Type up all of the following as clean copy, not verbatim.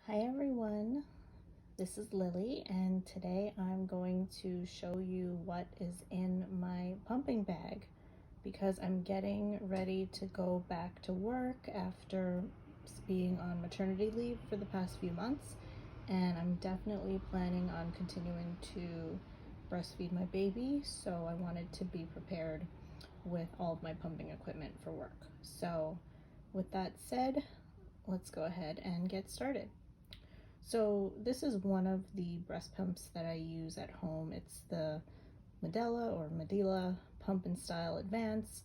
Hi everyone, this is Lily and today I'm going to show you what is in my pumping bag because I'm getting ready to go back to work after being on maternity leave for the past few months, and I'm definitely planning on continuing to breastfeed my baby, so I wanted to be prepared with all of my pumping equipment for work. So with that said, let's go ahead and get started. So this is one of the breast pumps that I use at home. It's the Medela Pump and Style Advanced.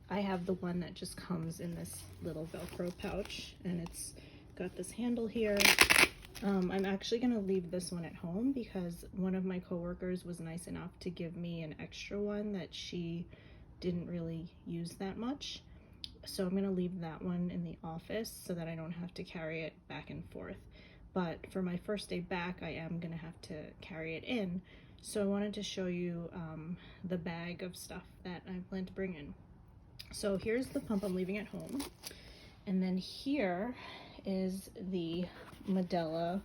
I have the one that just comes in this little Velcro pouch, and it's got this handle here. I'm actually gonna leave this one at home because one of my coworkers was nice enough to give me an extra one that she didn't really use that much. So I'm going to leave that one in the office so that I don't have to carry it back and forth. But for my first day back, I am going to have to carry it in. So I wanted to show you the bag of stuff that I plan to bring in. So here's the pump I'm leaving at home. And then here is the Medela.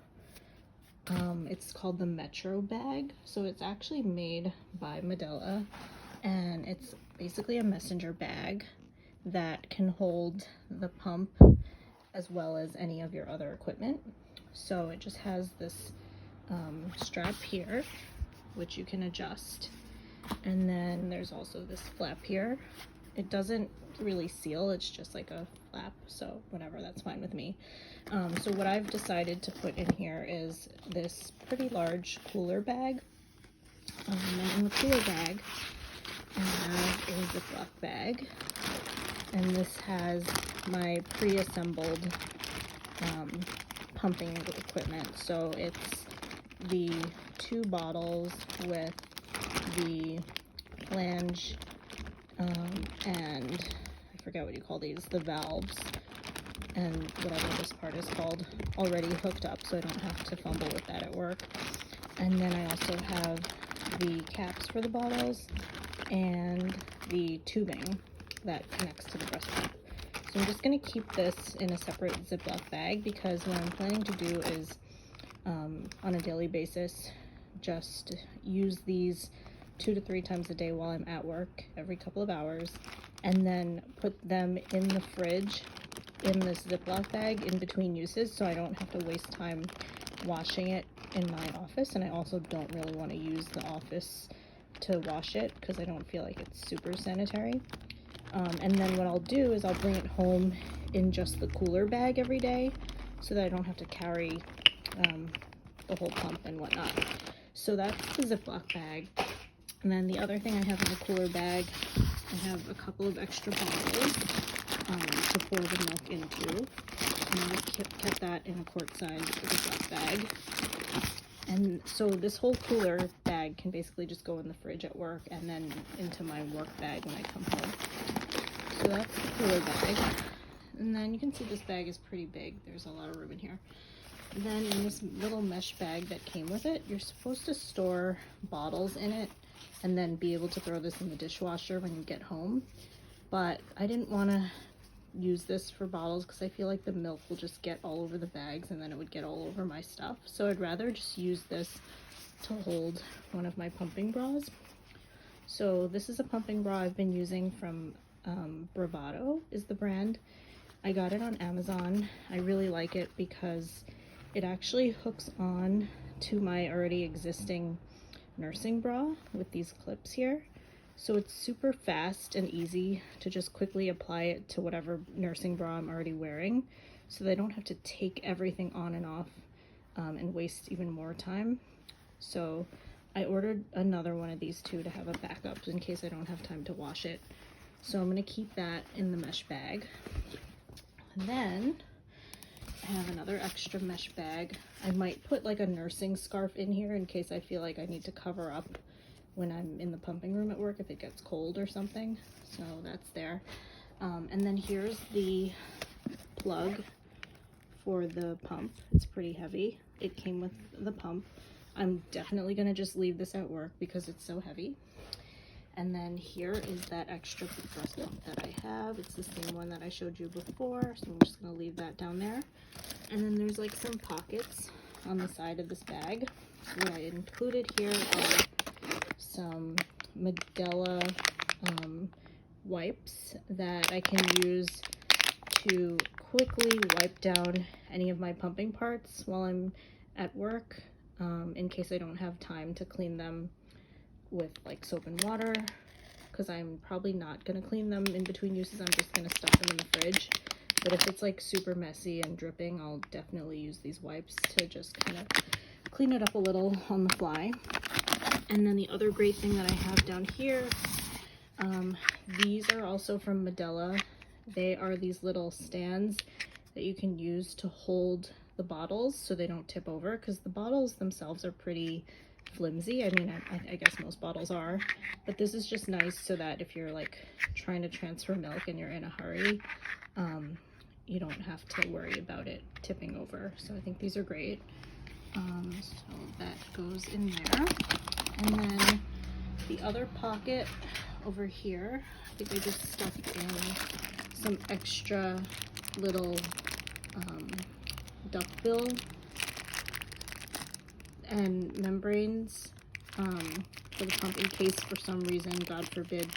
It's called the Metro Bag. So it's actually made by Medela, and it's basically a messenger bag that can hold the pump as well as any of your other equipment. So it just has this strap here, which you can adjust, and then there's also this flap here. It doesn't really seal, it's just like a flap, so whatever, that's fine with me. So what I've decided to put in here is this pretty large cooler bag, and in the cooler bag I have a Ziploc bag, and this has my pre-assembled pumping equipment. So it's the 2 bottles with the flange and I forget what you call these, the valves, and whatever this part is called, already hooked up so I don't have to fumble with that at work. And then I also have the caps for the bottles and the tubing that connects to the breast pump. So I'm just going to keep this in a separate Ziploc bag because what I'm planning to do is on a daily basis just use these 2 to 3 times a day while I'm at work every couple of hours, and then put them in the fridge in this Ziploc bag in between uses so I don't have to waste time washing it in my office. And I also don't really want to use the office to wash it because I don't feel like it's super sanitary. And then what I'll do is I'll bring it home in just the cooler bag every day so that I don't have to carry the whole pump and whatnot. So that's the Ziploc bag. And then the other thing I have in the cooler bag, I have a couple of extra bottles to pour the milk into. And I just kept that in a quart-size Ziploc bag. And so this whole cooler bag can basically just go in the fridge at work and then into my work bag when I come home. So that's the cooler bag. And then you can see this bag is pretty big. There's a lot of room in here. And then in this little mesh bag that came with it, you're supposed to store bottles in it and then be able to throw this in the dishwasher when you get home. But I didn't want to use this for bottles because I feel like the milk will just get all over the bags and then it would get all over my stuff. So I'd rather just use this to hold one of my pumping bras. So this is a pumping bra I've been using from Bravado is the brand. I got it on Amazon. I really like it because it actually hooks on to my already existing nursing bra with these clips here. So it's super fast and easy to just quickly apply it to whatever nursing bra I'm already wearing so that I don't have to take everything on and off and waste even more time. So I ordered another one of these too to have a backup in case I don't have time to wash it. So I'm going to keep that in the mesh bag. And then I have another extra mesh bag. I might put like a nursing scarf in here in case I feel like I need to cover up when I'm in the pumping room at work if it gets cold or something. So that's there. And then here's the plug for the pump. It's pretty heavy. It came with the pump. I'm definitely going to just leave this at work because it's so heavy. And then here is that extra breast pump that I have. It's the same one that I showed you before, so I'm just going to leave that down there. And then there's like some pockets on the side of this bag. What I included here are some Medela wipes that I can use to quickly wipe down any of my pumping parts while I'm at work, in case I don't have time to clean them with like soap and water, because I'm probably not going to clean them in between uses. I'm just going to stuff them in the fridge. But if it's like super messy and dripping, I'll definitely use these wipes to just kind of clean it up a little on the fly. And then the other great thing that I have down here, these are also from Medela. They are these little stands that you can use to hold the bottles so they don't tip over, because the bottles themselves are pretty flimsy. I mean, I guess most bottles are, but this is just nice so that if you're like trying to transfer milk and you're in a hurry, you don't have to worry about it tipping over. So I think these are great. So that goes in there. And then the other pocket over here, I think I just stuck in some extra little duckbill and membranes for the pump, in case for some reason, God forbid,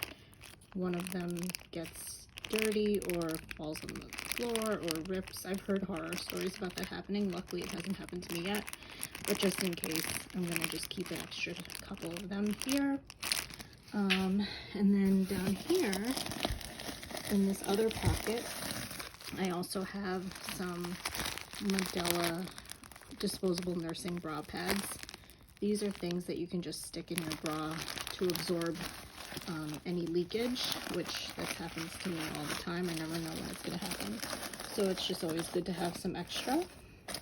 one of them gets dirty or falls on the floor or rips. I've heard horror stories about that happening. Luckily it hasn't happened to me yet, but just in case, I'm gonna just keep an extra couple of them here. And then down here in this other pocket, I also have some Medela disposable nursing bra pads. These are things that you can just stick in your bra to absorb any leakage, which this happens to me all the time. I never know when it's going to happen. So it's just always good to have some extra.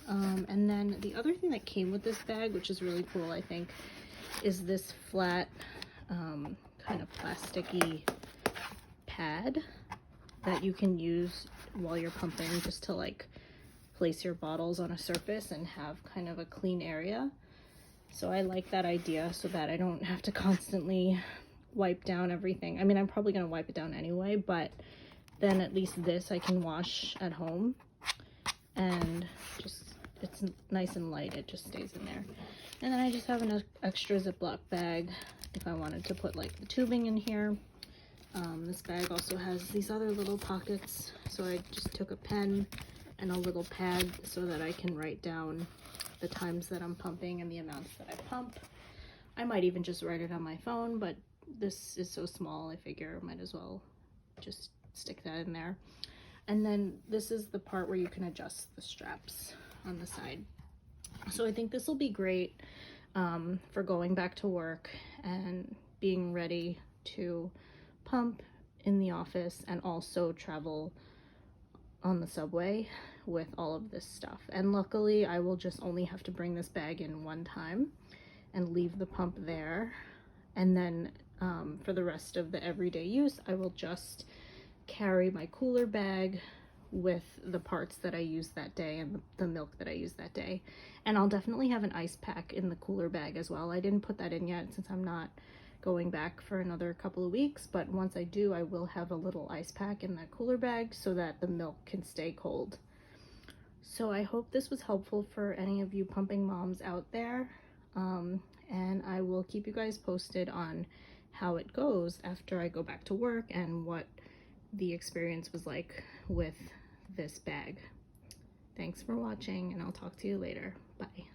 And then the other thing that came with this bag, which is really cool, I think, is this flat kind of plasticky pad that you can use while you're pumping, just to like place your bottles on a surface and have kind of a clean area. So I like that idea, so that I don't have to constantly wipe down everything. I mean, I'm probably going to wipe it down anyway, but then at least this I can wash at home, and just, it's nice and light, it just stays in there. And then I just have an extra Ziploc bag if I wanted to put like the tubing in here. This bag also has these other little pockets, so I just took a pen and a little pad so that I can write down the times that I'm pumping and the amounts that I pump. I might even just write it on my phone, but this is so small, I figure I might as well just stick that in there. And then this is the part where you can adjust the straps on the side. So I think this will be great for going back to work and being ready to pump in the office and also travel on the subway with all of this stuff. And luckily I will just only have to bring this bag in one time and leave the pump there, and then for the rest of the everyday use I will just carry my cooler bag with the parts that I use that day and the milk that I use that day. And I'll definitely have an ice pack in the cooler bag as well. I didn't put that in yet since I'm not going back for another couple of weeks, but once I do, I will have a little ice pack in that cooler bag so that the milk can stay cold. So I hope this was helpful for any of you pumping moms out there, and I will keep you guys posted on how it goes after I go back to work and what the experience was like with this bag. Thanks for watching, and I'll talk to you later. Bye.